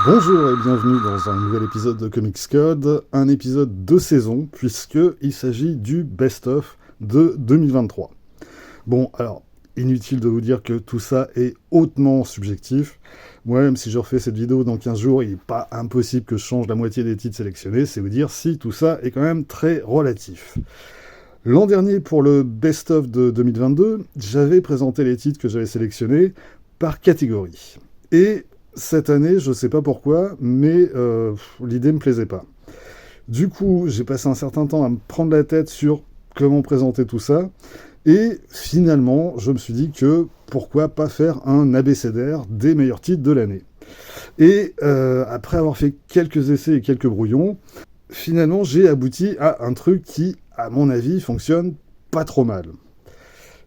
Bonjour et bienvenue dans un nouvel épisode de Comics Code, un épisode de saison, puisqu'il s'agit du best-of de 2023. Bon, alors, inutile de vous dire que tout ça est hautement subjectif. Moi, même si je refais cette vidéo dans 15 jours, il n'est pas impossible que je change la moitié des titres sélectionnés, c'est vous dire si tout ça est quand même très relatif. L'an dernier, pour le best-of de 2022, j'avais présenté les titres que j'avais sélectionnés par catégorie. Et cette année, je ne sais pas pourquoi, mais l'idée me plaisait pas. Du coup, j'ai passé un certain temps à me prendre la tête sur comment présenter tout ça. Et finalement, je me suis dit que pourquoi pas faire un abécédaire des meilleurs titres de l'année. Et après avoir fait quelques essais et quelques brouillons, finalement, j'ai abouti à un truc qui, à mon avis, fonctionne pas trop mal.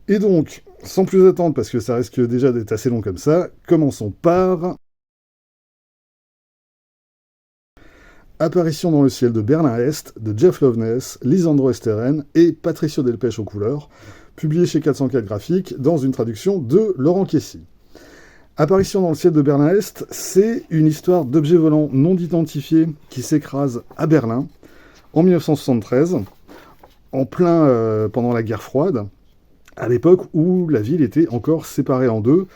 Et donc, sans plus attendre, parce que ça risque déjà d'être assez long comme ça, commençons par Apparition dans le ciel de Berlin-Est de Jeff Loveness, Lisandro Esteren et Patricio Delpech aux couleurs, publié chez 404 Graphiques dans une traduction de Laurent Kessy. Apparition dans le ciel de Berlin-Est, c'est une histoire d'objets volants non identifiés qui s'écrasent à Berlin en 1973, en plein pendant la guerre froide, à l'époque où la ville était encore séparée en deux,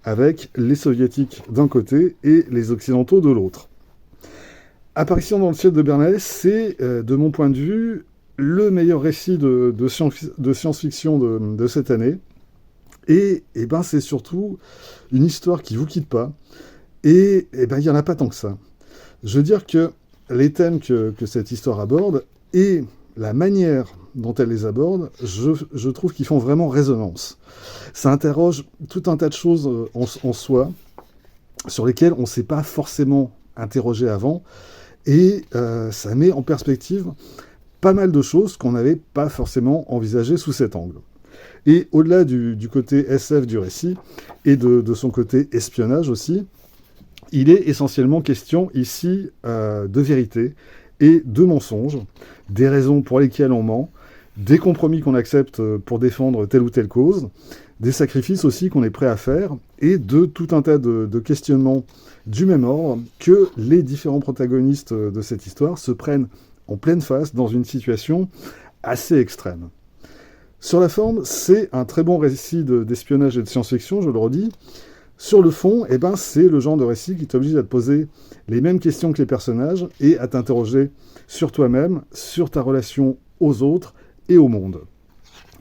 avec les soviétiques d'un côté et les occidentaux de l'autre. Apparition dans le ciel de Bernays, c'est, de mon point de vue, le meilleur récit de science-fiction de cette année. Et ben, c'est surtout une histoire qui ne vous quitte pas. Et ben, il n'y en a pas tant que ça. Je veux dire que les thèmes que cette histoire aborde et la manière dont elle les aborde, je trouve qu'ils font vraiment résonance. Ça interroge tout un tas de choses en soi, sur lesquelles on ne s'est pas forcément interrogé avant. Et ça met en perspective pas mal de choses qu'on n'avait pas forcément envisagées sous cet angle. Et au-delà du côté SF du récit, et de son côté espionnage aussi, il est essentiellement question ici de vérité et de mensonges, des raisons pour lesquelles on ment, des compromis qu'on accepte pour défendre telle ou telle cause, des sacrifices aussi qu'on est prêt à faire, et de tout un tas de questionnements du même ordre que les différents protagonistes de cette histoire se prennent en pleine face dans une situation assez extrême. Sur la forme, c'est un très bon récit d'espionnage et de science-fiction, je le redis. Sur le fond, eh ben, c'est le genre de récit qui t'oblige à te poser les mêmes questions que les personnages et à t'interroger sur toi-même, sur ta relation aux autres et au monde.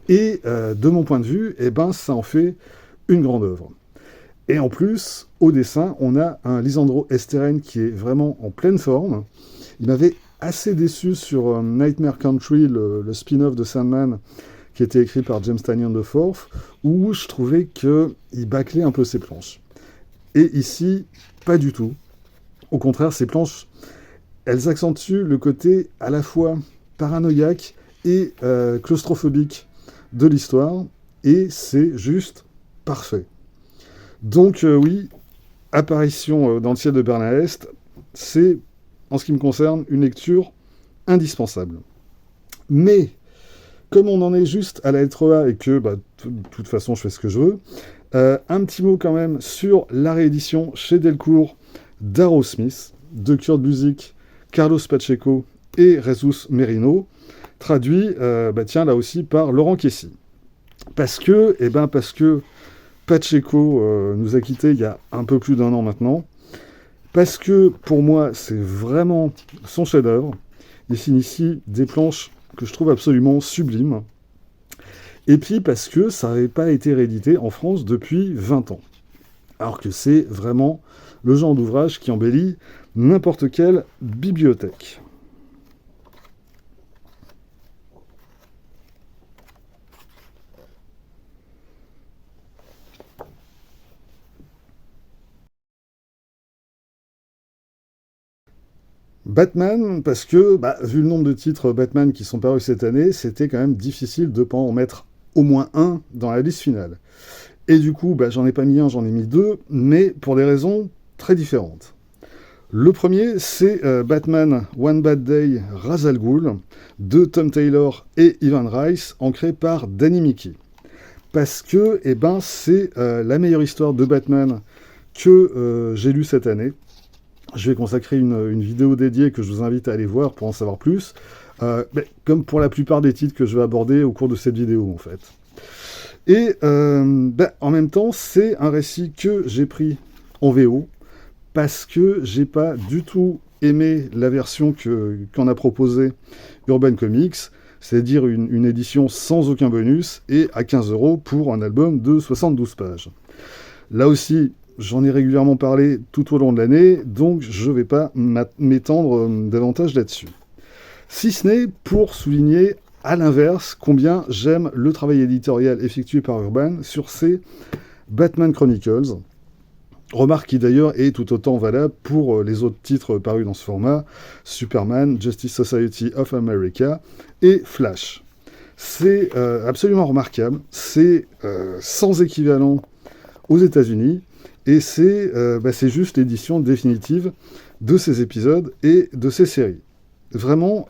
Et de mon point de vue, eh ben, ça en fait une grande œuvre. Et en plus, au dessin, on a un Lisandro Esteren qui est vraiment en pleine forme. Il m'avait assez déçu sur Nightmare Country, le spin-off de Sandman, qui était écrit par James Tynion IV, où je trouvais qu'il bâclait un peu ses planches. Et ici, pas du tout. Au contraire, ces planches, elles accentuent le côté à la fois paranoïaque et claustrophobique de l'histoire, et c'est juste parfait. Donc oui, Apparition dans le ciel de Berlin-Est, c'est, en ce qui me concerne, une lecture indispensable. Mais, comme on en est juste à la lettre A et que, de toute façon, je fais ce que je veux, un petit mot quand même sur la réédition chez Delcourt d'Aerosmith, de Kurt Busiek, Carlos Pacheco et Jesus Merino, traduit, là aussi, par Laurent Kessy. Parce que Pacheco nous a quittés il y a un peu plus d'un an maintenant, parce que pour moi c'est vraiment son chef-d'œuvre. Il signe ici des planches que je trouve absolument sublimes, et puis parce que ça n'avait pas été réédité en France depuis 20 ans. Alors que c'est vraiment le genre d'ouvrage qui embellit n'importe quelle bibliothèque. Batman, parce que, vu le nombre de titres Batman qui sont parus cette année, c'était quand même difficile de ne pas en mettre au moins un dans la liste finale. Et du coup, j'en ai pas mis un, j'en ai mis deux, mais pour des raisons très différentes. Le premier, c'est Batman One Bad Day Ra's al Ghul de Tom Taylor et Ivan Reis, ancré par Danny Mickey. Parce que, c'est la meilleure histoire de Batman que j'ai lue cette année. Je vais consacrer une vidéo dédiée que je vous invite à aller voir pour en savoir plus, comme pour la plupart des titres que je vais aborder au cours de cette vidéo, en fait. Et en même temps, c'est un récit que j'ai pris en VO, parce que j'ai pas du tout aimé la version qu'en a proposée Urban Comics, c'est-à-dire une édition sans aucun bonus et à 15 € pour un album de 72 pages. Là aussi, j'en ai régulièrement parlé tout au long de l'année, donc je ne vais pas m'étendre davantage là-dessus. Si ce n'est pour souligner, à l'inverse, combien j'aime le travail éditorial effectué par Urban sur ces Batman Chronicles. Remarque qui d'ailleurs est tout autant valable pour les autres titres parus dans ce format, Superman, Justice Society of America et Flash. C'est absolument remarquable, c'est sans équivalent aux États-Unis, et c'est juste l'édition définitive de ces épisodes et de ces séries. Vraiment,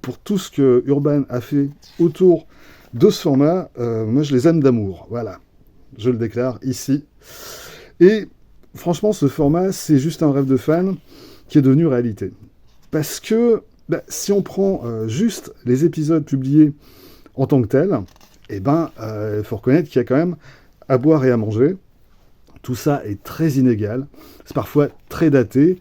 pour tout ce que Urban a fait autour de ce format, moi je les aime d'amour, voilà, je le déclare ici. Et franchement, ce format, c'est juste un rêve de fan qui est devenu réalité. Parce que si on prend juste les épisodes publiés en tant que tels, faut reconnaître qu'il y a quand même à boire et à manger. Tout ça est très inégal, c'est parfois très daté,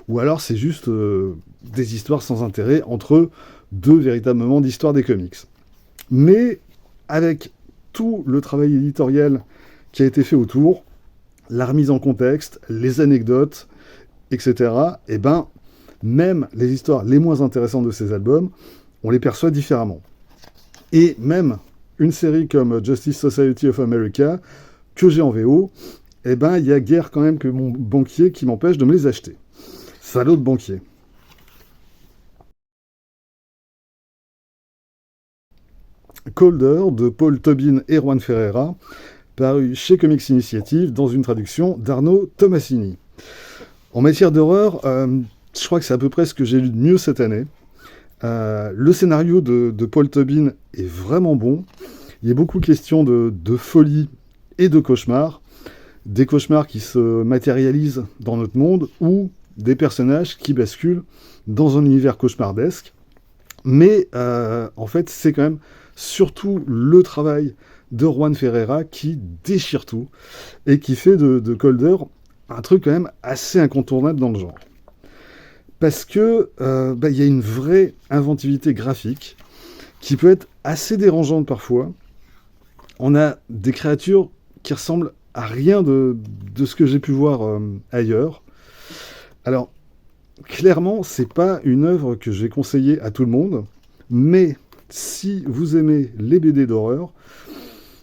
ou alors c'est juste des histoires sans intérêt entre deux véritables moments d'histoire des comics. Mais avec tout le travail éditorial qui a été fait autour, la remise en contexte, les anecdotes, etc., même les histoires les moins intéressantes de ces albums, on les perçoit différemment. Et même une série comme Justice Society of America, que j'ai en VO, il y a guère quand même que mon banquier qui m'empêche de me les acheter. Salaud de banquier. Colder de Paul Tobin et Juan Ferreira, paru chez Comics Initiative dans une traduction d'Arnaud Tomasini. En matière d'horreur, je crois que c'est à peu près ce que j'ai lu de mieux cette année. Le scénario de Paul Tobin est vraiment bon. Il y a beaucoup question de folie et de cauchemars. Des cauchemars qui se matérialisent dans notre monde ou des personnages qui basculent dans un univers cauchemardesque. Mais en fait, c'est quand même surtout le travail de Juan Ferreira qui déchire tout et qui fait de Colder un truc quand même assez incontournable dans le genre. Parce que y a une vraie inventivité graphique qui peut être assez dérangeante parfois. On a des créatures qui ressemblent à rien de ce que j'ai pu voir ailleurs. Alors, clairement, c'est pas une œuvre que j'ai conseillée à tout le monde, mais si vous aimez les BD d'horreur,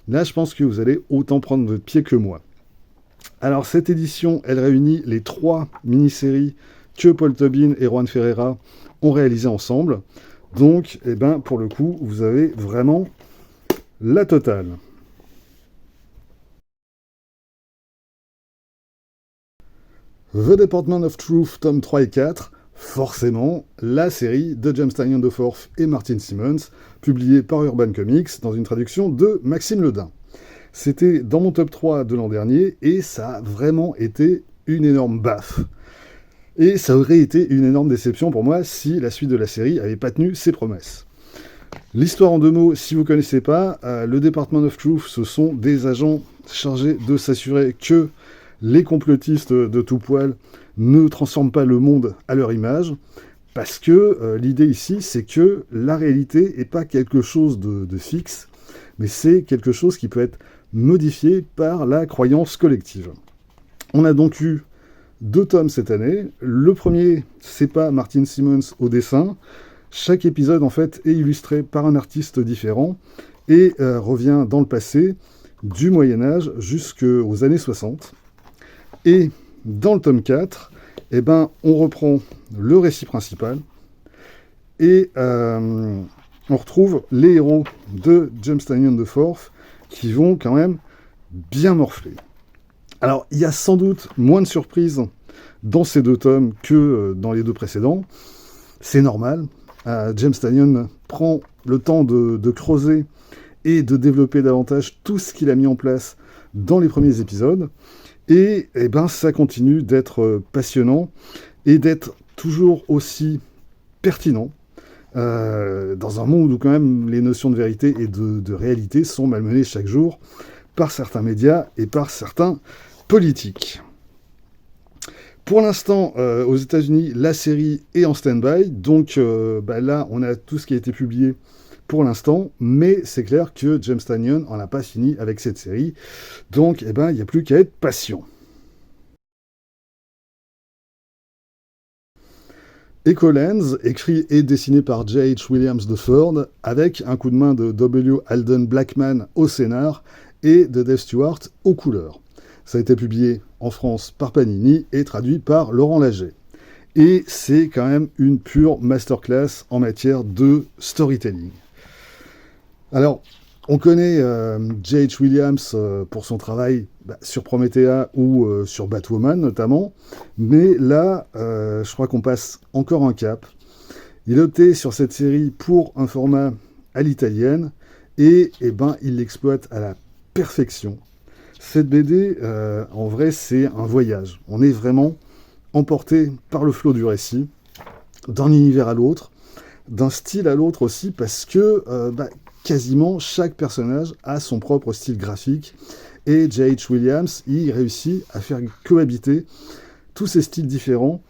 là, je pense que vous allez autant prendre votre pied que moi. Alors, cette édition, elle réunit les 3 mini-séries que Paul Tobin et Juan Ferreira ont réalisées ensemble. Donc, pour le coup, vous avez vraiment la totale. The Department of Truth, tome 3 et 4, forcément, la série de James Tynion de Forth et Martin Simmons, publiée par Urban Comics dans une traduction de Maxime Ledin. C'était dans mon top 3 de l'an dernier, et ça a vraiment été une énorme baffe. Et ça aurait été une énorme déception pour moi si la suite de la série n'avait pas tenu ses promesses. L'histoire en 2 mots, si vous ne connaissez pas, le Department of Truth, ce sont des agents chargés de s'assurer que les complotistes de tout poil ne transforment pas le monde à leur image, parce que l'idée ici, c'est que la réalité n'est pas quelque chose de fixe, mais c'est quelque chose qui peut être modifié par la croyance collective. On a donc eu 2 tomes cette année. Le premier, c'est pas Martin Simmons au dessin. Chaque épisode, en fait, est illustré par un artiste différent et revient dans le passé, du Moyen-Âge jusqu'aux années 60. Et dans le tome 4, on reprend le récit principal et on retrouve les héros de James Tynion de Forth qui vont quand même bien morfler. Alors, il y a sans doute moins de surprises dans ces 2 tomes que dans les 2 précédents. C'est normal. James Tynion prend le temps de creuser et de développer davantage tout ce qu'il a mis en place dans les premiers épisodes. Et ça continue d'être passionnant et d'être toujours aussi pertinent dans un monde où quand même les notions de vérité et de réalité sont malmenées chaque jour par certains médias et par certains politiques. Pour l'instant, aux États-Unis, la série est en stand-by, donc là, on a tout ce qui a été publié pour l'instant, mais c'est clair que James Tynion n'en a pas fini avec cette série, donc il n'y a plus qu'à être patient. Echolands, écrit et dessiné par J.H. Williams III, avec un coup de main de W. Alden Blackman au scénar et de Dave Stewart aux couleurs. Ça a été publié en France par Panini et traduit par Laurent Laget. Et c'est quand même une pure masterclass en matière de storytelling. Alors, on connaît J.H. Williams pour son travail sur Promethea ou sur Batwoman notamment, mais là, je crois qu'on passe encore un cap. Il a opté sur cette série pour un format à l'italienne et il l'exploite à la perfection. Cette BD, en vrai, c'est un voyage. On est vraiment emporté par le flot du récit, d'un univers à l'autre, d'un style à l'autre aussi, parce que quasiment chaque personnage a son propre style graphique, et J.H. Williams, il réussit à faire cohabiter tous ces styles différents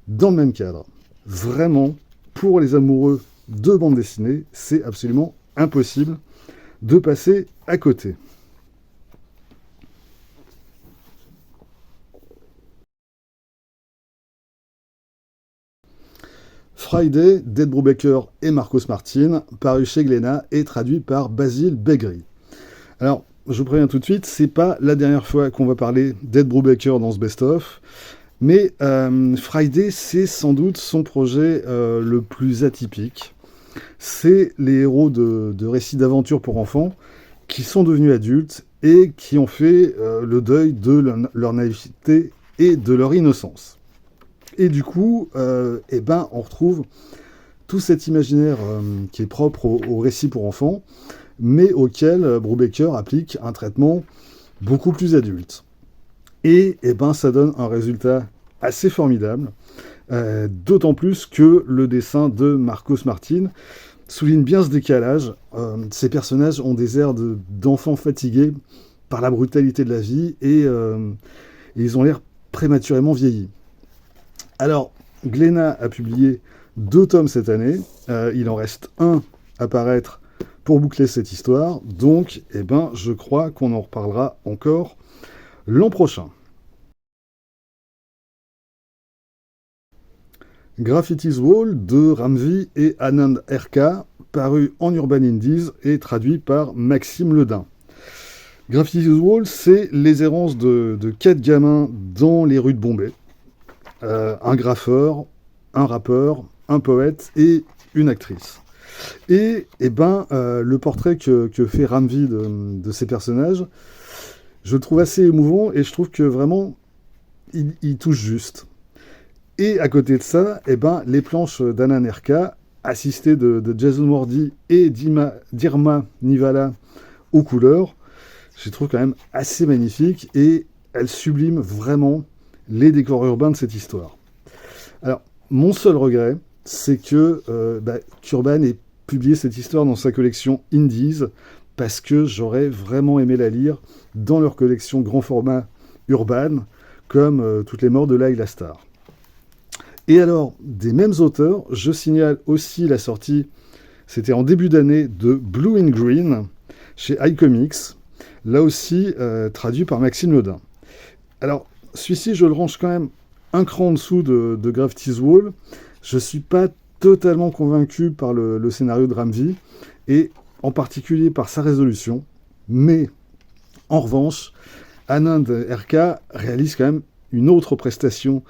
dans le même cadre. Vraiment, pour les amoureux de bande dessinée, c'est absolument impossible de passer à côté. Friday, d'Ed Brubaker et Marcos Martin, paru chez Glénat et traduit par Basile Begri. Alors, je vous préviens tout de suite, c'est pas la dernière fois qu'on va parler d'Ed Brubaker dans ce best-of, mais Friday, c'est sans doute son projet le plus atypique. C'est les héros de récits d'aventure pour enfants qui sont devenus adultes et qui ont fait le deuil de leur naïveté et de leur innocence. Et du coup, on retrouve tout cet imaginaire qui est propre au récit pour enfants, mais auquel Brubaker applique un traitement beaucoup plus adulte. Et ça donne un résultat assez formidable, d'autant plus que le dessin de Marcos Martin souligne bien ce décalage. Ces personnages ont des airs d'enfants fatigués par la brutalité de la vie et ils ont l'air prématurément vieillis. Alors, Glénat a publié 2 tomes cette année. Il en reste un à paraître pour boucler cette histoire. Donc, je crois qu'on en reparlera encore l'an prochain. Graffiti's Wall de Ramvi et Anand RK, paru en Urban Indies et traduit par Maxime Ledin. Graffiti's Wall, c'est les errances de 4 gamins dans les rues de Bombay. Un graffeur, un rappeur, un poète et une actrice. Et le portrait que fait Ramvi de ces personnages, je le trouve assez émouvant et je trouve que vraiment, il touche juste. Et à côté de ça, les planches d'Anand Nerka, assistées de Jason Wardy et d'Irma Nivala aux couleurs, je les trouve quand même assez magnifiques et elles subliment vraiment les décors urbains de cette histoire. Alors, mon seul regret, c'est que qu'Urban ait publié cette histoire dans sa collection Indies, parce que j'aurais vraiment aimé la lire dans leur collection grand format Urban, comme Toutes les morts de Laila Star. Et alors, des mêmes auteurs, je signale aussi la sortie, c'était en début d'année, de Blue and Green, chez iComics, là aussi traduit par Maxime Ledin. Alors, celui-ci, je le range quand même un cran en dessous de Graffiti's Wall. Je ne suis pas totalement convaincu par le scénario de Ramvi, et en particulier par sa résolution. Mais, en revanche, Anand RK réalise quand même une autre prestation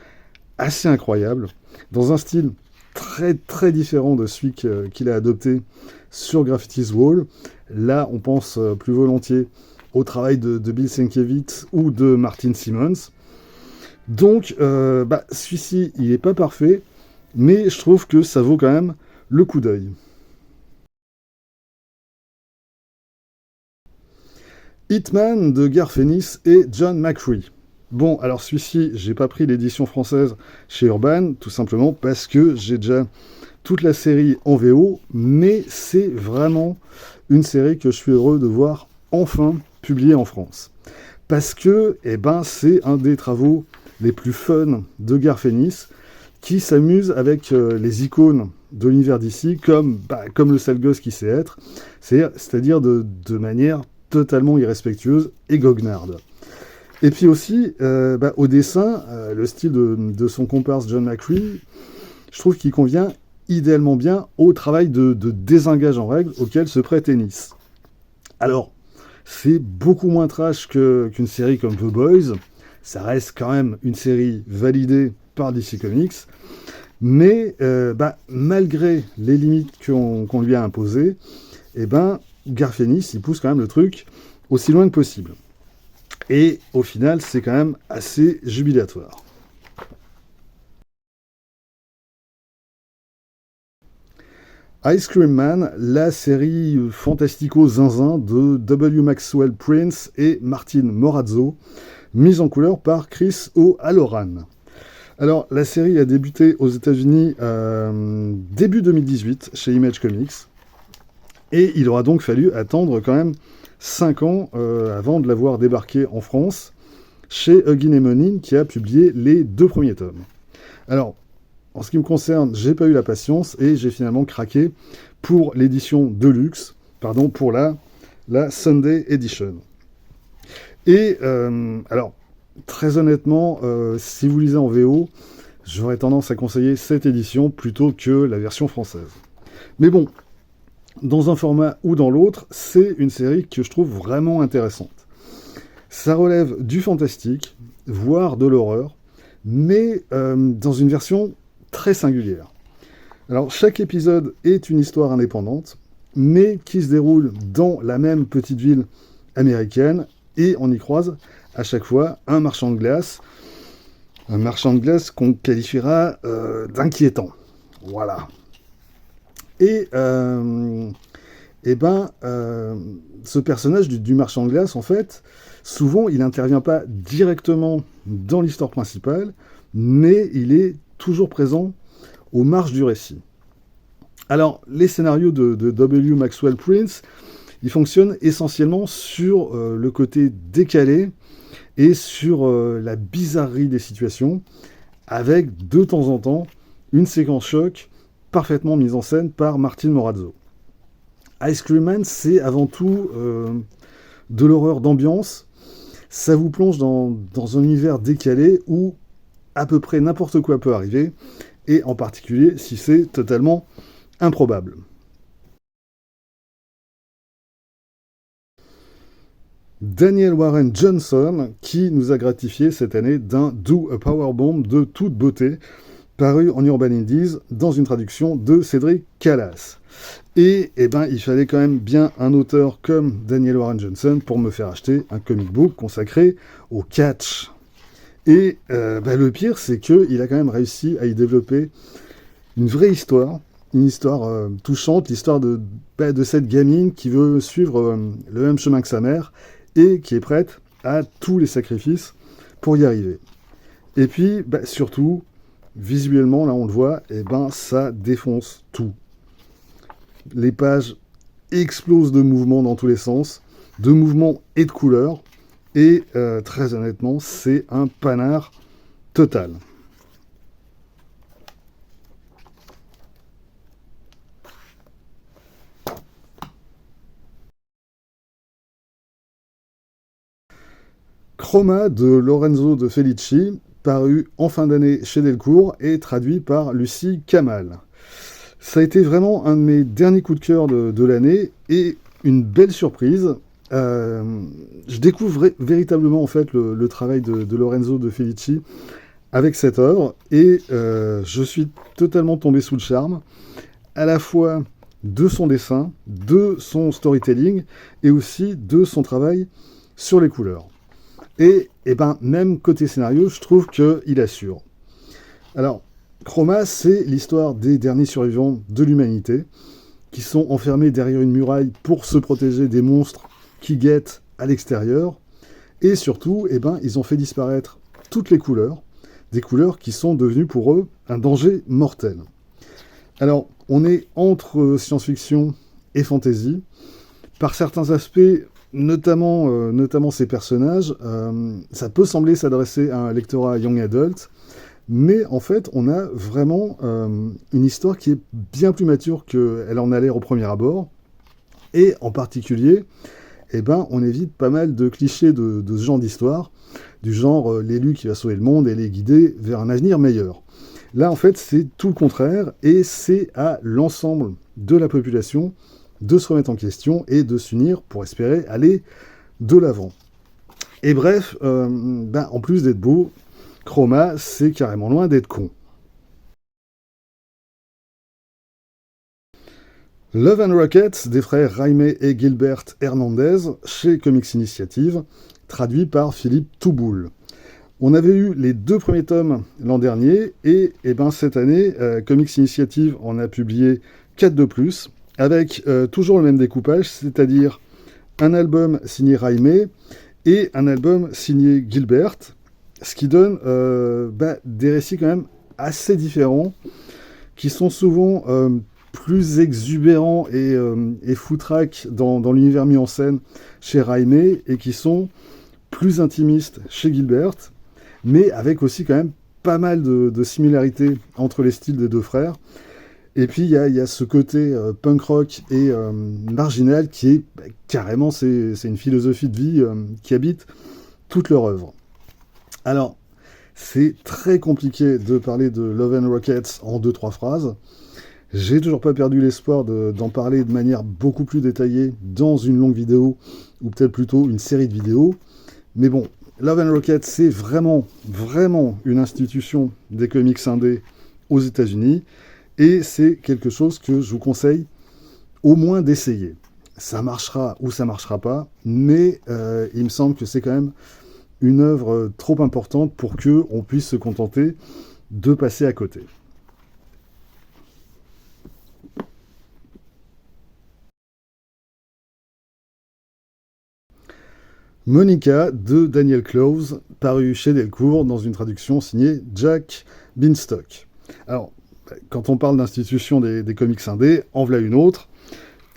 assez incroyable, dans un style très très différent de celui qu'il a adopté sur Graffiti's Wall. Là, on pense plus volontiers au travail de Bill Sienkiewicz ou de Martin Simmons. Donc, celui-ci, il n'est pas parfait, mais je trouve que ça vaut quand même le coup d'œil. Hitman de Garth Ennis et John McCree. Bon, alors celui-ci, j'ai pas pris l'édition française chez Urban, tout simplement parce que j'ai déjà toute la série en VO, mais c'est vraiment une série que je suis heureux de voir enfin publiée en France. Parce que, eh ben, c'est un des travaux les plus fun de Garth Ennis, qui s'amuse avec les icônes de l'univers d'ici, comme le sale gosse qui sait être, c'est-à-dire de manière totalement irrespectueuse et goguenarde. Et puis aussi, au dessin, le style de son comparse John McCree, je trouve qu'il convient idéalement bien au travail de désengage en règle auquel se prête Ennis. Alors, c'est beaucoup moins trash qu'une série comme The Boys, ça reste quand même une série validée par DC Comics, mais malgré les limites qu'on lui a imposées, Garth Ennis, il pousse quand même le truc aussi loin que possible. Et au final, c'est quand même assez jubilatoire. Ice Cream Man, la série fantastico-zinzin de W. Maxwell Prince et Martin Morazzo, mise en couleur par Chris O'Halloran. Alors, la série a débuté aux États-Unis début 2018 chez Image Comics, et il aura donc fallu attendre quand même 5 ans avant de l'avoir débarqué en France chez Huggin et Munnin, qui a publié les 2 premiers tomes. Alors, en ce qui me concerne, j'ai pas eu la patience et j'ai finalement craqué pour l'édition Deluxe, pour la Sunday Edition. Et alors, très honnêtement, si vous lisez en VO, j'aurais tendance à conseiller cette édition plutôt que la version française. Mais bon, dans un format ou dans l'autre, c'est une série que je trouve vraiment intéressante. Ça relève du fantastique, voire de l'horreur, mais dans une version très singulière. Alors, chaque épisode est une histoire indépendante, mais qui se déroule dans la même petite ville américaine, et on y croise à chaque fois un marchand de glace qu'on qualifiera d'inquiétant. Voilà. Et ce personnage du marchand de glace, en fait, souvent, il n'intervient pas directement dans l'histoire principale, mais il est toujours présent aux marges du récit. Alors, les scénarios de W. Maxwell Prince, ils fonctionnent essentiellement sur le côté décalé et sur la bizarrerie des situations, avec de temps en temps une séquence choc parfaitement mise en scène par Martin Morazzo. Ice Cream Man, c'est avant tout de l'horreur d'ambiance. Ça vous plonge dans un univers décalé où à peu près n'importe quoi peut arriver, et en particulier si c'est totalement improbable. Daniel Warren Johnson, qui nous a gratifié cette année d'un Do a Powerbomb de toute beauté, paru en Urban Indies dans une traduction de Cédric Callas. Et il fallait quand même bien un auteur comme Daniel Warren Johnson pour me faire acheter un comic book consacré au catch. Et le pire, c'est qu'il a quand même réussi à y développer une vraie histoire, une histoire touchante, l'histoire de cette gamine qui veut suivre le même chemin que sa mère et qui est prête à tous les sacrifices pour y arriver. Et puis, surtout, visuellement, là on le voit, ça défonce tout. Les pages explosent de mouvements dans tous les sens, de mouvements et de couleurs, et très honnêtement, c'est un panard total. Chroma de Lorenzo De Felici, paru en fin d'année chez Delcourt et traduit par Lucie Kamal. Ça a été vraiment un de mes derniers coups de cœur de l'année et une belle surprise. Je découvre véritablement en fait le travail de Lorenzo De Felici avec cette œuvre et je suis totalement tombé sous le charme, à la fois de son dessin, de son storytelling et aussi de son travail sur les couleurs. Et même côté scénario, je trouve qu'il assure. Alors, Chroma, c'est l'histoire des derniers survivants de l'humanité qui sont enfermés derrière une muraille pour se protéger des monstres qui guettent à l'extérieur. Et surtout, ils ont fait disparaître toutes les couleurs, des couleurs qui sont devenues pour eux un danger mortel. Alors, on est entre science-fiction et fantasy. Par certains aspects, notamment ces personnages, ça peut sembler s'adresser à un lectorat young adult, mais en fait, on a vraiment une histoire qui est bien plus mature qu'elle en a l'air au premier abord. Et en particulier, on évite pas mal de clichés de ce genre d'histoire, du genre l'élu qui va sauver le monde et les guider vers un avenir meilleur. Là, en fait, c'est tout le contraire, et c'est à l'ensemble de la population de se remettre en question et de s'unir pour espérer aller de l'avant. Et bref, en plus d'être beau, Chroma, c'est carrément loin d'être con. Love and Rockets des frères Jaime et Gilbert Hernandez chez Comics Initiative, traduit par Philippe Touboul. On avait eu les 2 premiers tomes l'an dernier, et cette année, Comics Initiative en a publié 4 de plus, avec toujours le même découpage, c'est-à-dire un album signé Jaime et un album signé Gilbert, ce qui donne des récits quand même assez différents, qui sont souvent plus exubérants et foutraques dans l'univers mis en scène chez Jaime, et qui sont plus intimistes chez Gilbert, mais avec aussi quand même pas mal de similarités entre les styles des 2 frères. Et puis il y a ce côté punk rock et marginal qui est carrément, c'est une philosophie de vie qui habite toute leur œuvre. Alors, c'est très compliqué de parler de Love and Rockets en 2-3 phrases. J'ai toujours pas perdu l'espoir d'en parler de manière beaucoup plus détaillée dans une longue vidéo, ou peut-être plutôt une série de vidéos. Mais bon, Love and Rockets, c'est vraiment, vraiment une institution des comics indés aux États-Unis. Et c'est quelque chose que je vous conseille au moins d'essayer. Ça marchera ou ça marchera pas, mais il me semble que c'est quand même une œuvre trop importante pour qu'on puisse se contenter de passer à côté. Monica de Daniel Clowes, paru chez Delcourt dans une traduction signée Jack Binstock. Alors, quand on parle d'institution des comics indés, en voilà une autre.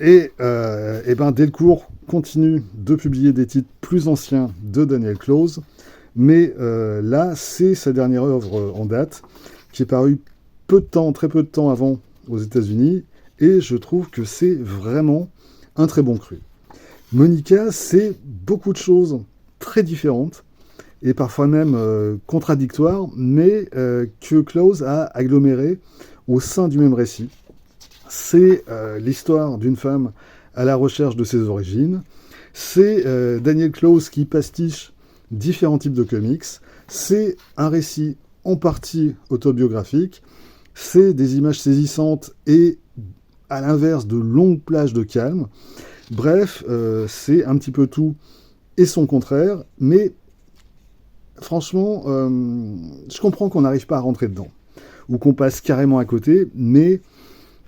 Et Delcourt continue de publier des titres plus anciens de Daniel Clowes, mais là, c'est sa dernière œuvre en date, qui est parue très peu de temps avant aux États-Unis, et je trouve que c'est vraiment un très bon cru. Monica, c'est beaucoup de choses très différentes, et parfois même contradictoires, mais que Clowes a aggloméré au sein du même récit. C'est l'histoire d'une femme à la recherche de ses origines. C'est Daniel Clowes qui pastiche différents types de comics. C'est un récit en partie autobiographique. C'est des images saisissantes et, à l'inverse, de longues plages de calme. Bref, c'est un petit peu tout et son contraire, mais franchement, je comprends qu'on n'arrive pas à rentrer dedans, ou qu'on passe carrément à côté, mais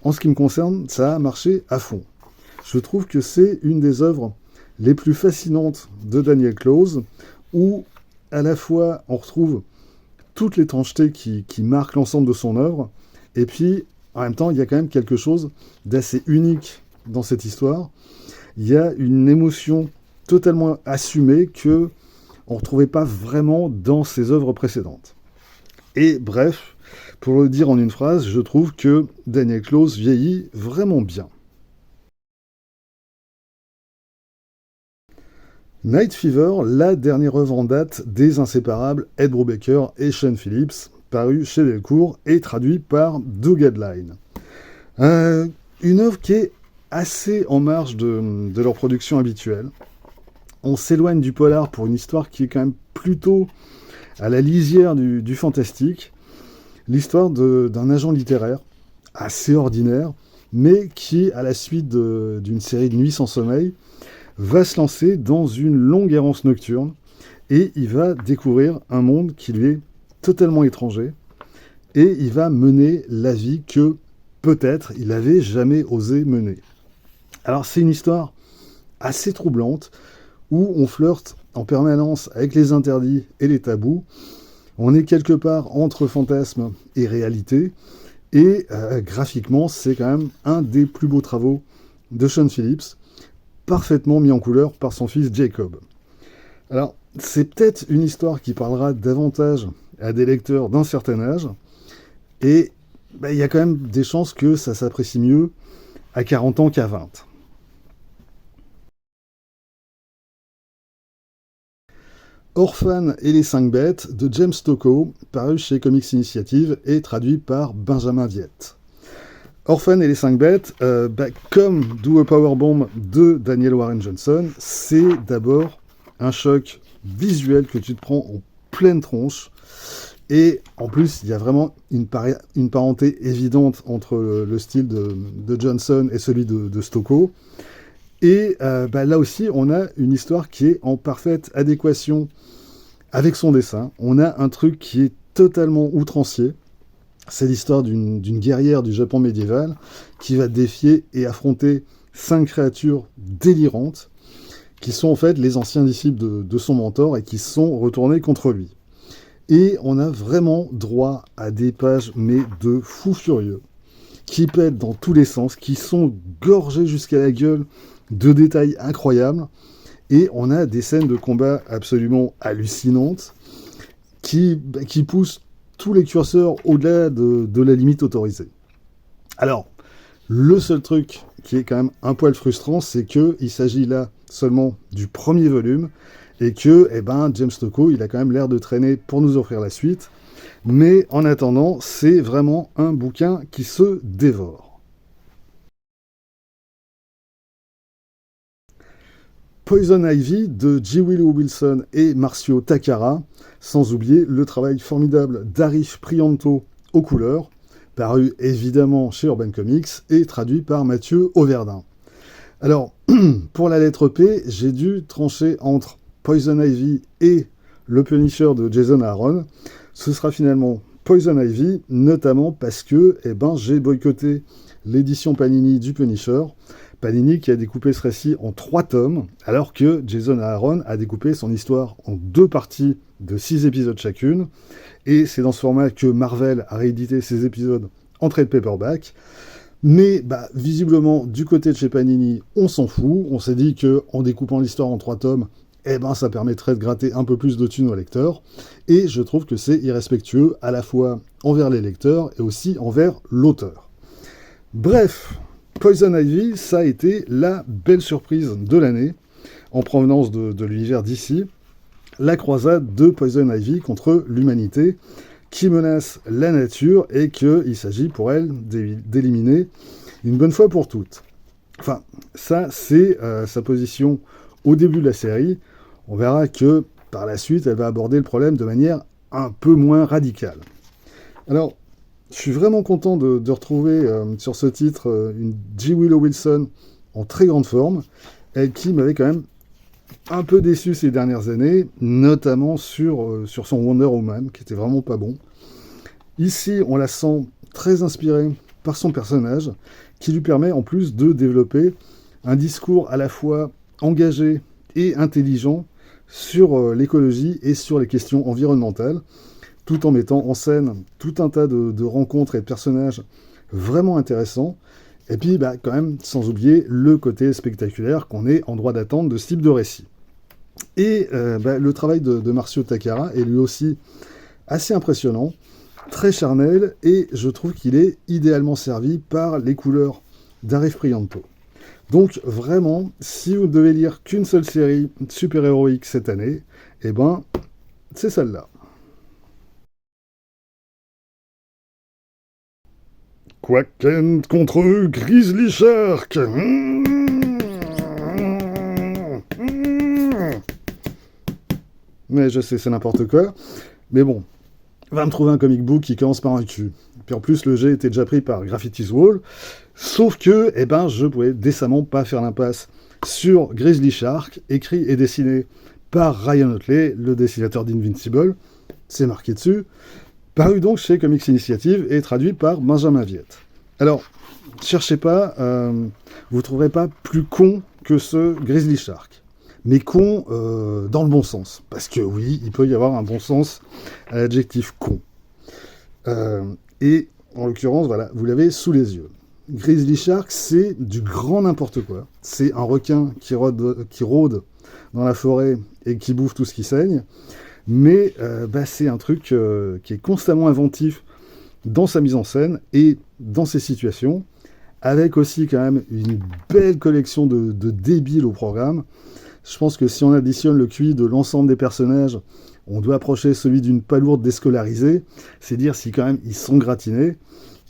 en ce qui me concerne, ça a marché à fond. Je trouve que c'est une des œuvres les plus fascinantes de Daniel Clowes, où à la fois on retrouve toute l'étrangeté qui marque l'ensemble de son œuvre, et puis en même temps il y a quand même quelque chose d'assez unique dans cette histoire. Il y a une émotion totalement assumée que on ne retrouvait pas vraiment dans ses œuvres précédentes. Et bref, pour le dire en une phrase, je trouve que Daniel Clowes vieillit vraiment bien. Night Fever, la dernière œuvre en date des inséparables Ed Brubaker et Sean Phillips, paru chez Delcourt et traduit par Doug Adline. Une œuvre qui est assez en marge de leur production habituelle. On s'éloigne du polar pour une histoire qui est quand même plutôt à la lisière du fantastique. L'histoire d'un agent littéraire assez ordinaire, mais qui, à la suite d'une série de nuits sans sommeil, va se lancer dans une longue errance nocturne, et il va découvrir un monde qui lui est totalement étranger, et il va mener la vie que, peut-être, il n'avait jamais osé mener. Alors c'est une histoire assez troublante, où on flirte en permanence avec les interdits et les tabous, On est quelque part entre fantasme et réalité, et graphiquement, c'est quand même un des plus beaux travaux de Sean Phillips, parfaitement mis en couleur par son fils Jacob. Alors, c'est peut-être une histoire qui parlera davantage à des lecteurs d'un certain âge, et il y a quand même des chances que ça s'apprécie mieux à 40 ans qu'à 20. Orphan et les 5 bêtes de James Stokoe, paru chez Comics Initiative et traduit par Benjamin Viette. Orphan et les 5 bêtes, comme Do a Powerbomb de Daniel Warren Johnson, c'est d'abord un choc visuel que tu te prends en pleine tronche. Et en plus, il y a vraiment une parenté évidente entre le style de Johnson et celui de Stokoe. Et là aussi, on a une histoire qui est en parfaite adéquation avec son dessin. On a un truc qui est totalement outrancier. C'est l'histoire d'une guerrière du Japon médiéval qui va défier et affronter 5 créatures délirantes qui sont en fait les anciens disciples de son mentor et qui sont retournés contre lui. Et on a vraiment droit à des pages, mais de fous furieux, qui pètent dans tous les sens, qui sont gorgés jusqu'à la gueule de détails incroyables. Et on a des scènes de combat absolument hallucinantes qui poussent tous les curseurs au-delà de la limite autorisée. Alors, le seul truc qui est quand même un poil frustrant, c'est qu'il s'agit là seulement du premier volume, et que James Stokoe, il a quand même l'air de traîner pour nous offrir la suite. Mais en attendant, c'est vraiment un bouquin qui se dévore. Poison Ivy de J. Willow Wilson et Marcio Takara, sans oublier le travail formidable d'Arif Prianto aux couleurs, paru évidemment chez Urban Comics et traduit par Mathieu Auverdin. Alors, pour la lettre P, j'ai dû trancher entre Poison Ivy et le Punisher de Jason Aaron. Ce sera finalement Poison Ivy, notamment parce que j'ai boycotté l'édition Panini du Punisher. Panini qui a découpé ce récit en 3 tomes, alors que Jason Aaron a découpé son histoire en 2 parties de 6 épisodes chacune. Et c'est dans ce format que Marvel a réédité ses épisodes en trade paperback. Mais visiblement, du côté de chez Panini, on s'en fout. On s'est dit qu'en découpant l'histoire en 3 tomes, ça permettrait de gratter un peu plus de thunes aux lecteurs. Et je trouve que c'est irrespectueux à la fois envers les lecteurs et aussi envers l'auteur. Bref, Poison Ivy, ça a été la belle surprise de l'année, en provenance de l'univers d'ici, la croisade de Poison Ivy contre l'humanité, qui menace la nature et qu'il s'agit pour elle d'éliminer une bonne fois pour toutes. Enfin, ça, c'est sa position au début de la série. On verra que par la suite, elle va aborder le problème de manière un peu moins radicale. Alors, je suis vraiment content de retrouver sur ce titre une J. Willow Wilson en très grande forme, elle qui m'avait quand même un peu déçu ces dernières années, notamment sur son Wonder Woman, qui était vraiment pas bon. Ici, on la sent très inspirée par son personnage, qui lui permet en plus de développer un discours à la fois engagé et intelligent sur l'écologie et sur les questions environnementales, tout en mettant en scène tout un tas de rencontres et de personnages vraiment intéressants, et puis quand même sans oublier le côté spectaculaire qu'on est en droit d'attendre de ce type de récit. Et le travail de Marcio Takara est lui aussi assez impressionnant, très charnel, et je trouve qu'il est idéalement servi par les couleurs d'Arif Prianto. Donc vraiment, si vous ne devez lire qu'une seule série super-héroïque cette année, c'est celle-là. Quaken contre Grizzly Shark. Mais je sais, c'est n'importe quoi. Mais bon, va me trouver un comic book qui commence par un Q. Puis en plus, le jet était déjà pris par Graffity's Wall. Sauf que, je pouvais décemment pas faire l'impasse sur Grizzly Shark, écrit et dessiné par Ryan Otley, le dessinateur d'Invincible. C'est marqué dessus. Paru donc chez Comics Initiative et traduit par Benjamin Viette. Alors, cherchez pas, vous trouverez pas plus con que ce Grizzly Shark. mais con dans le bon sens. Parce que oui, il peut y avoir un bon sens à l'adjectif con. Et en l'occurrence, voilà, vous l'avez sous les yeux. Grizzly Shark, c'est du grand n'importe quoi. C'est un requin qui rôde dans la forêt et qui bouffe tout ce qui saigne. Mais c'est un truc qui est constamment inventif dans sa mise en scène et dans ses situations, avec aussi quand même une belle collection de débiles au programme. Je pense que si on additionne le QI de l'ensemble des personnages, on doit approcher celui d'une palourde déscolarisée. C'est dire si quand même ils sont gratinés.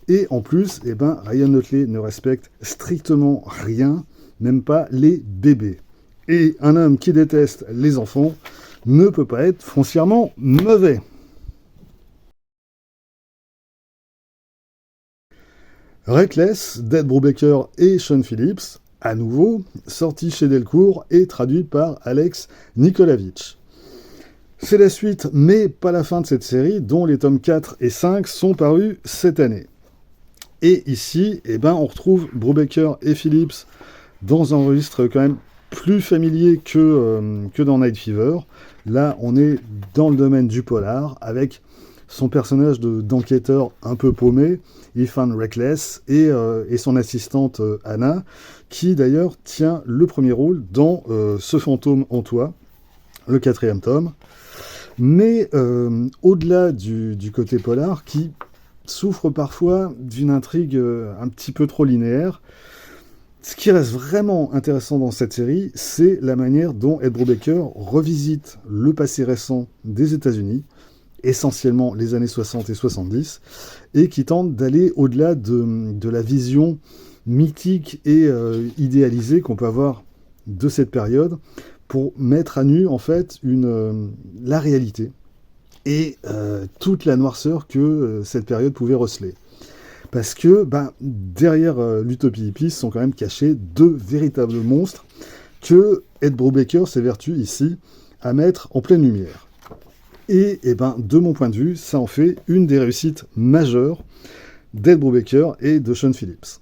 Et en plus, Ryan Notley ne respecte strictement rien, même pas les bébés. Et un homme qui déteste les enfants ne peut pas être foncièrement mauvais. Reckless, d'Ed Brubaker et Sean Phillips, à nouveau, sorti chez Delcourt et traduit par Alex Nikolavitch. C'est la suite, mais pas la fin de cette série, dont les tomes 4 et 5 sont parus cette année. Et ici, on retrouve Brubaker et Phillips dans un registre quand même plus familier que dans Night Fever. Là, on est dans le domaine du polar, avec son personnage d'enquêteur un peu paumé, Ethan Reckless, et son assistante Anna, qui d'ailleurs tient le premier rôle dans Ce fantôme en toi, le 4e tome. Mais au-delà du côté polar, qui souffre parfois d'une intrigue un petit peu trop linéaire, ce qui reste vraiment intéressant dans cette série, c'est la manière dont Ed Brubaker revisite le passé récent des États-Unis, essentiellement les années 60 et 70, et qui tente d'aller au-delà de la vision mythique et idéalisée qu'on peut avoir de cette période, pour mettre à nu en fait la réalité et toute la noirceur que cette période pouvait receler. Parce que derrière l'utopie hippie sont quand même cachés deux véritables monstres que Ed Brubaker s'évertue ici à mettre en pleine lumière. Et de mon point de vue, ça en fait une des réussites majeures d'Ed Brubaker et de Sean Phillips.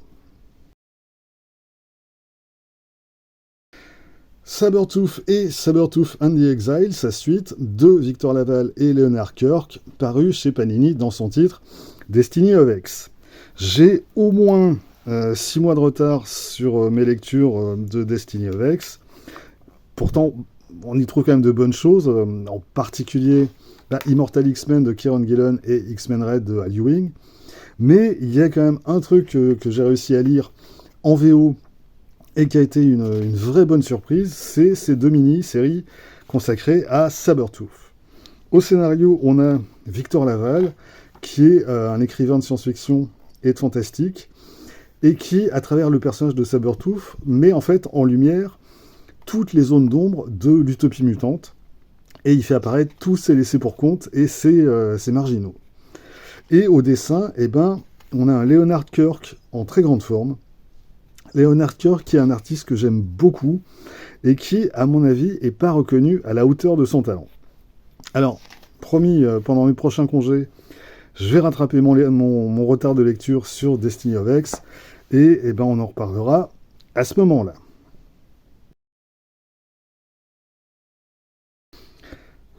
Sabertooth et Sabertooth and the Exile, sa suite, de Victor Laval et Leonard Kirk, paru chez Panini dans son titre Destiny of X. J'ai au moins 6 mois de retard sur mes lectures de Destiny of X. Pourtant, on y trouve quand même de bonnes choses, en particulier Immortal X-Men de Kieron Gillen et X-Men Red de Al Ewing. Mais il y a quand même un truc que j'ai réussi à lire en VO et qui a été une vraie bonne surprise, c'est ces 2 mini-séries consacrées à Sabertooth. Au scénario, on a Victor Laval, qui est un écrivain de science-fiction et de fantastique, et qui, à travers le personnage de Sabertooth, met en fait en lumière toutes les zones d'ombre de l'utopie mutante, et il fait apparaître tous ses laissés pour compte et ses marginaux. Et au dessin, on a un Leonard Kirk en très grande forme. Leonard Kirk, qui est un artiste que j'aime beaucoup, et qui, à mon avis, n'est pas reconnu à la hauteur de son talent. Alors, promis, pendant mes prochains congés, je vais rattraper mon retard de lecture sur Destiny of X, et on en reparlera à ce moment-là.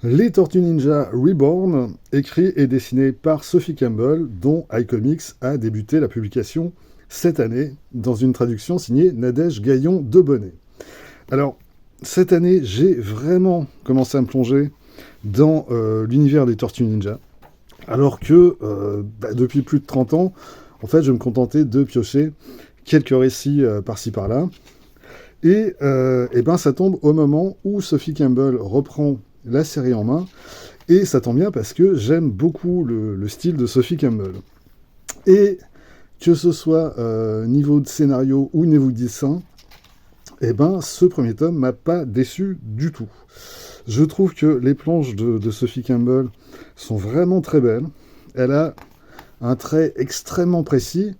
Les Tortues Ninja Reborn, écrit et dessiné par Sophie Campbell, dont iComics a débuté la publication cette année, dans une traduction signée Nadège Gaillon de Bonnet. Alors, cette année, j'ai vraiment commencé à me plonger dans l'univers des Tortues Ninja, alors que depuis plus de 30 ans, en fait, je me contentais de piocher quelques récits par-ci par-là. Et ça tombe au moment où Sophie Campbell reprend la série en main, et ça tombe bien parce que j'aime beaucoup le style de Sophie Campbell. Et que ce soit niveau de scénario ou niveau de dessin, ce premier tome m'a pas déçu du tout. Je trouve que les planches de Sophie Campbell sont vraiment très belles. Elle a un trait extrêmement précis,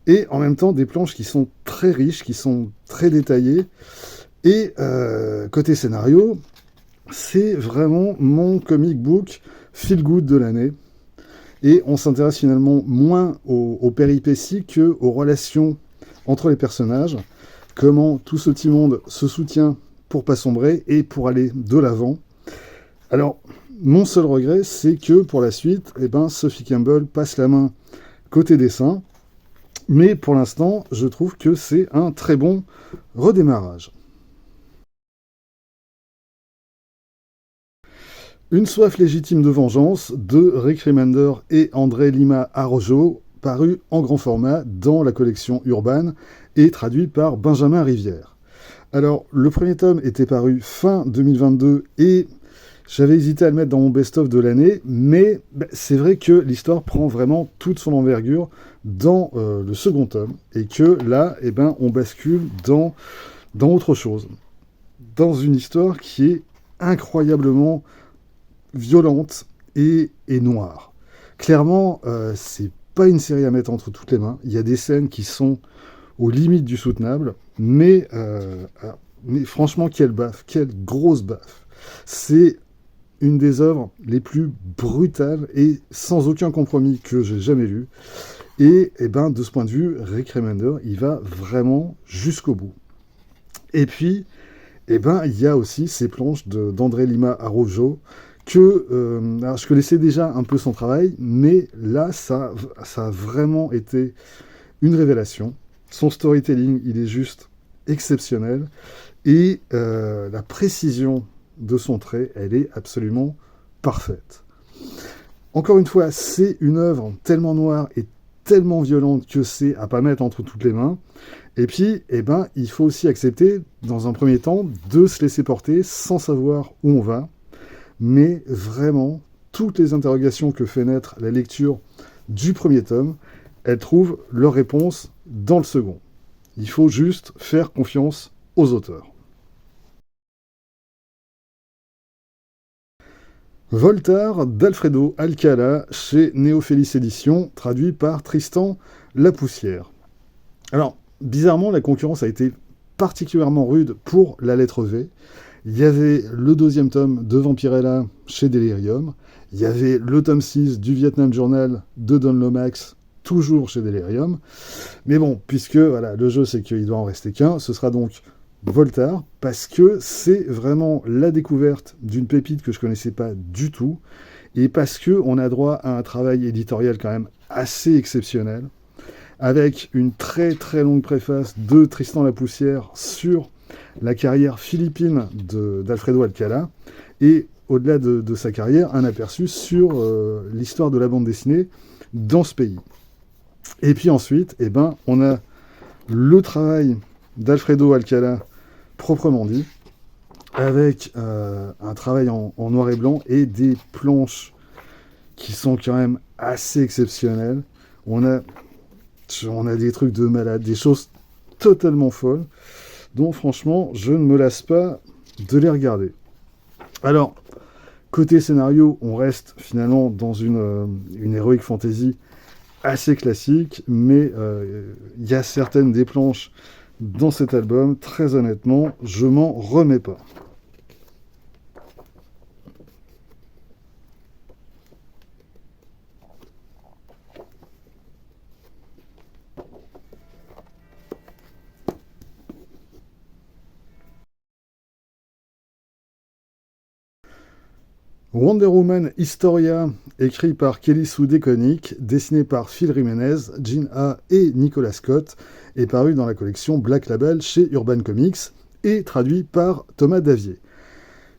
et en même temps des planches qui sont très riches, qui sont très détaillées. Et côté scénario, c'est vraiment mon comic book feel good de l'année. Et on s'intéresse finalement moins aux péripéties qu'aux relations entre les personnages, comment tout ce petit monde se soutient pour pas sombrer et pour aller de l'avant. Alors, mon seul regret, c'est que pour la suite, Sophie Campbell passe la main côté dessin, mais pour l'instant, je trouve que c'est un très bon redémarrage. Une soif légitime de vengeance de Rick Remender et André Lima Arrojo, paru en grand format dans la collection Urban et traduit par Benjamin Rivière. Alors, le premier tome était paru fin 2022 et j'avais hésité à le mettre dans mon best-of de l'année, mais c'est vrai que l'histoire prend vraiment toute son envergure dans le second tome et que là, on bascule dans autre chose. Dans une histoire qui est incroyablement violente et noire. Clairement, c'est pas une série à mettre entre toutes les mains. Il y a des scènes qui sont aux limites du soutenable, mais franchement, quelle baffe, quelle grosse baffe. C'est une des œuvres les plus brutales et sans aucun compromis que j'ai jamais lues. Et de ce point de vue, Rick Remender, il va vraiment jusqu'au bout. Et puis, il y a aussi ces planches d'André Lima Araujo que alors je connaissais déjà un peu son travail, mais là, ça a vraiment été une révélation. Son storytelling, il est juste exceptionnel. Et la précision de son trait, elle est absolument parfaite. Encore une fois, c'est une œuvre tellement noire et tellement violente que c'est à pas mettre entre toutes les mains. Et puis, il faut aussi accepter, dans un premier temps, de se laisser porter sans savoir où on va. Mais vraiment, toutes les interrogations que fait naître la lecture du premier tome, elles trouvent leur réponse dans le second. Il faut juste faire confiance aux auteurs. Voltaire d'Alfredo Alcala chez Néophélis Éditions, traduit par Tristan Lapoussière. Alors, bizarrement, la concurrence a été particulièrement rude pour la lettre V. Il y avait le deuxième tome de Vampirella chez Delirium. Il y avait le tome 6 du Vietnam Journal de Don Lomax, toujours chez Delirium. Mais bon, puisque le jeu c'est qu'il doit en rester qu'un, ce sera donc Voltaire, parce que c'est vraiment la découverte d'une pépite que je connaissais pas du tout, et parce qu'on a droit à un travail éditorial quand même assez exceptionnel, avec une très très longue préface de Tristan Lapoussière sur la carrière philippine d'Alfredo Alcala, et au-delà de sa carrière, un aperçu sur l'histoire de la bande dessinée dans ce pays. Et puis ensuite, on a le travail d'Alfredo Alcala proprement dit, avec un travail en noir et blanc et des planches qui sont quand même assez exceptionnelles. On a des trucs de malade, des choses totalement folles, dont franchement, je ne me lasse pas de les regarder. Alors, côté scénario, on reste finalement dans une heroic fantasy assez classique, mais il y a certaines des planches dans cet album, très honnêtement, je m'en remets pas. Wonder Woman Historia, écrit par Kelly Sue DeConnick, dessiné par Phil Jiménez, Gene A. et Nicolas Scott, est paru dans la collection Black Label chez Urban Comics et traduit par Thomas Davier.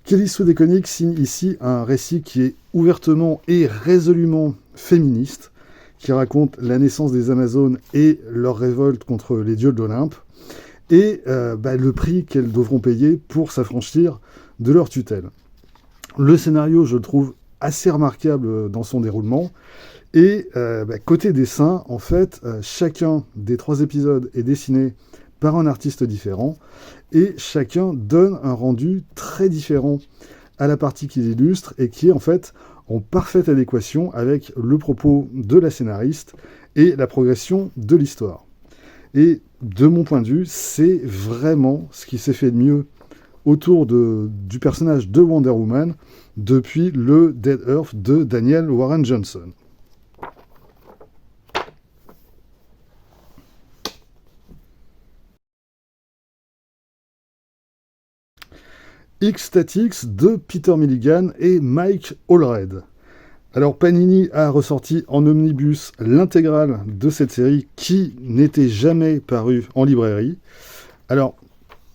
Kelly Sue DeConnick signe ici un récit qui est ouvertement et résolument féministe, qui raconte la naissance des Amazones et leur révolte contre les dieux de l'Olympe, et le prix qu'elles devront payer pour s'affranchir de leur tutelle. Le scénario, je le trouve assez remarquable dans son déroulement. Et côté dessin, en fait, chacun des 3 épisodes est dessiné par un artiste différent. Et chacun donne un rendu très différent à la partie qu'il illustre et qui est en fait en parfaite adéquation avec le propos de la scénariste et la progression de l'histoire. Et de mon point de vue, c'est vraiment ce qui s'est fait de mieux autour du personnage de Wonder Woman depuis le Dead Earth de Daniel Warren Johnson. X-Statix de Peter Milligan et Mike Allred. Alors Panini a ressorti en omnibus l'intégrale de cette série qui n'était jamais parue en librairie. Alors,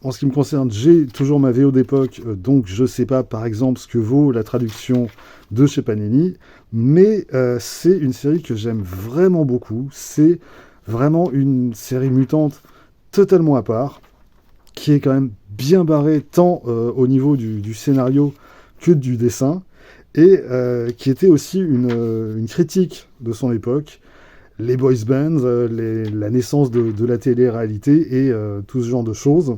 en ce qui me concerne, j'ai toujours ma VO d'époque, donc je ne sais pas par exemple ce que vaut la traduction de chez Panini, mais c'est une série que j'aime vraiment beaucoup. C'est vraiment une série mutante totalement à part, qui est quand même bien barrée tant au niveau du scénario que du dessin, et qui était aussi une critique de son époque. Les boys bands, la naissance de la télé-réalité et tout ce genre de choses.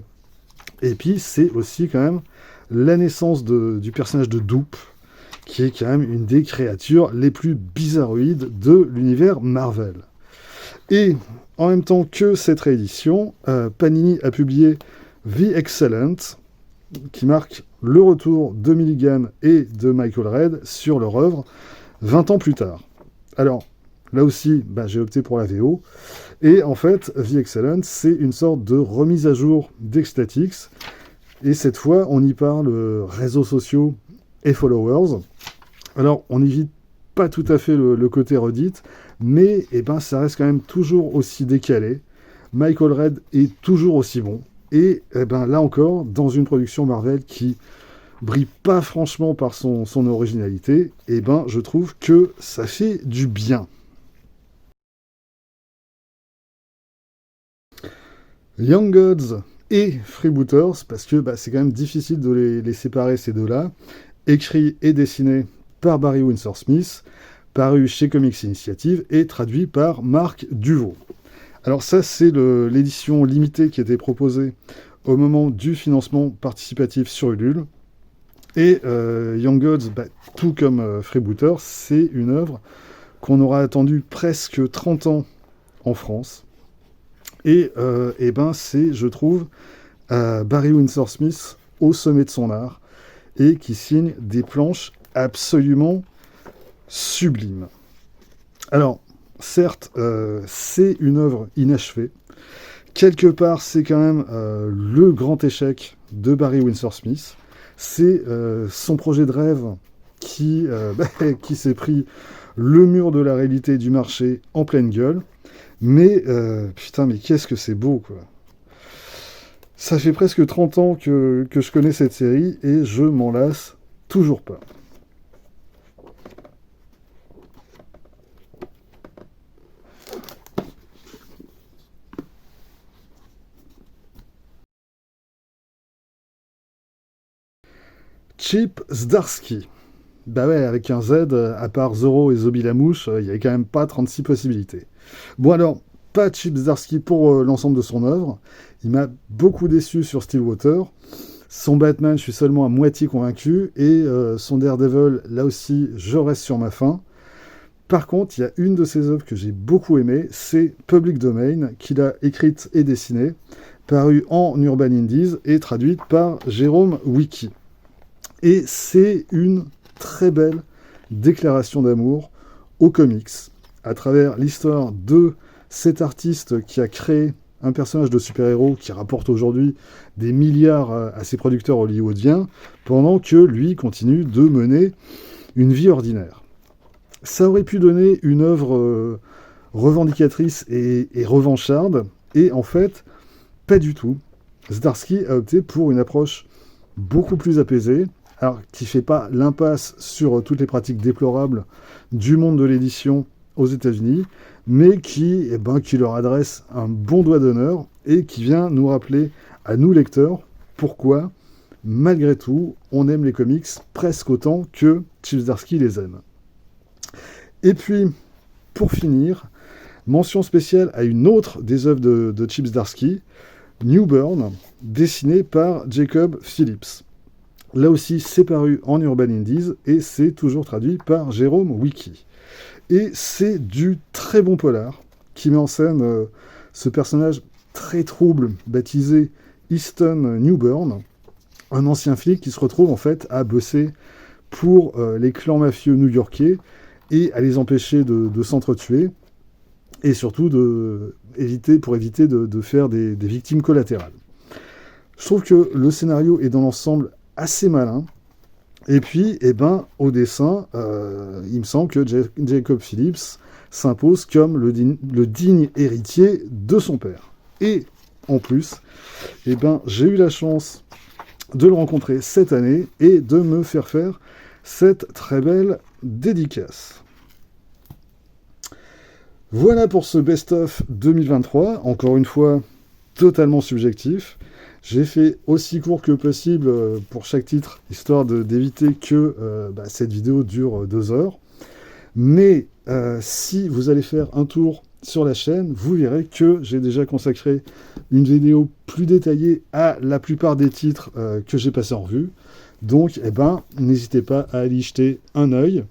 Et puis c'est aussi quand même la naissance du personnage de Doop, qui est quand même une des créatures les plus bizarroïdes de l'univers Marvel. Et en même temps que cette réédition, Panini a publié The Excellent, qui marque le retour de Milligan et de Michael Red sur leur œuvre 20 ans plus tard. Alors, là aussi, j'ai opté pour la VO. Et en fait, The Excellent, c'est une sorte de remise à jour d'X-Statix. Et cette fois, on y parle réseaux sociaux et followers. Alors, on évite pas tout à fait le côté Reddit, mais ça reste quand même toujours aussi décalé. Michael Red est toujours aussi bon. Et là encore, dans une production Marvel qui brille pas franchement par son originalité, je trouve que ça fait du bien. Young Gods et Freebooters, parce que c'est quand même difficile de les séparer ces deux-là, écrit et dessiné par Barry Windsor Smith, paru chez Comics Initiative et traduit par Marc Duvaux. Alors ça, c'est l'édition limitée qui était proposée au moment du financement participatif sur Ulule. Et Young Gods, tout comme Freebooters, c'est une œuvre qu'on aura attendu presque 30 ans en France. Et c'est, je trouve, Barry Windsor Smith au sommet de son art et qui signe des planches absolument sublimes. Alors, certes, c'est une œuvre inachevée. Quelque part, c'est quand même le grand échec de Barry Windsor Smith. C'est son projet de rêve qui s'est pris le mur de la réalité du marché en pleine gueule. Mais mais qu'est-ce que c'est beau, quoi. Ça fait presque 30 ans que je connais cette série et je m'en lasse toujours pas. Chip Zdarsky. Avec un Z, à part Zorro et Zobby la mouche, il n'y avait quand même pas 36 possibilités. Bon alors, pas Chip Zdarsky pour l'ensemble de son œuvre. Il m'a beaucoup déçu sur Stillwater. Son Batman, je suis seulement à moitié convaincu. Et son Daredevil, là aussi, je reste sur ma faim. Par contre, il y a une de ses œuvres que j'ai beaucoup aimée, c'est Public Domain, qu'il a écrite et dessinée, parue en Urban Indies et traduite par Jérôme Wiki. Et c'est une très belle déclaration d'amour aux comics, à travers l'histoire de cet artiste qui a créé un personnage de super-héros qui rapporte aujourd'hui des milliards à ses producteurs hollywoodiens, pendant que lui continue de mener une vie ordinaire. Ça aurait pu donner une œuvre revendicatrice et revancharde, et en fait, pas du tout. Zdarsky a opté pour une approche beaucoup plus apaisée, alors qui ne fait pas l'impasse sur toutes les pratiques déplorables du monde de l'édition aux États-Unis, mais qui leur adresse un bon doigt d'honneur et qui vient nous rappeler à nous lecteurs pourquoi, malgré tout, on aime les comics presque autant que Chip Zdarsky les aime. Et puis, pour finir, mention spéciale à une autre des œuvres de Chip Zdarsky, New Burn, dessinée par Jacob Phillips. Là aussi, c'est paru en Urban Indies et c'est toujours traduit par Jérôme Wiki. Et c'est du très bon polar qui met en scène ce personnage très trouble baptisé Easton Newburn, un ancien flic qui se retrouve en fait à bosser pour les clans mafieux new-yorkais et à les empêcher de s'entretuer et surtout pour éviter de faire des victimes collatérales. Je trouve que le scénario est dans l'ensemble assez malin. Et puis, au dessin, il me semble que Jacob Phillips s'impose comme le digne héritier de son père. Et en plus, j'ai eu la chance de le rencontrer cette année et de me faire faire cette très belle dédicace. Voilà pour ce best-of 2023, encore une fois, totalement subjectif. J'ai fait aussi court que possible pour chaque titre, histoire d'éviter que cette vidéo dure 2 heures. Mais si vous allez faire un tour sur la chaîne, vous verrez que j'ai déjà consacré une vidéo plus détaillée à la plupart des titres que j'ai passés en revue. Donc, n'hésitez pas à aller y jeter un œil.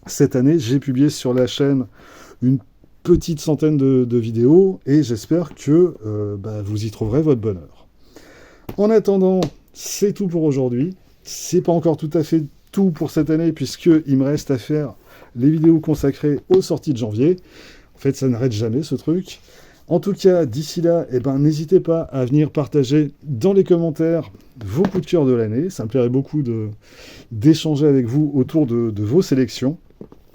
Cette année, j'ai publié sur la chaîne une petite centaine de vidéos et j'espère que vous y trouverez votre bonheur. En attendant, c'est tout pour aujourd'hui. C'est pas encore tout à fait tout pour cette année puisqu'il me reste à faire les vidéos consacrées aux sorties de janvier. En fait, ça n'arrête jamais ce truc. En tout cas, d'ici là, n'hésitez pas à venir partager dans les commentaires vos coups de cœur de l'année. Ça me plairait beaucoup d'échanger avec vous autour de vos sélections.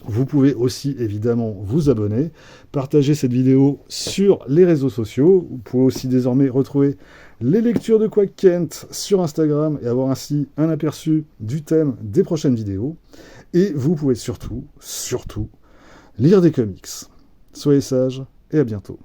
Vous pouvez aussi évidemment vous abonner, partager cette vidéo sur les réseaux sociaux. Vous pouvez aussi désormais retrouver les lectures de Quack Kent sur Instagram et avoir ainsi un aperçu du thème des prochaines vidéos. Et vous pouvez surtout lire des comics. Soyez sages et à bientôt.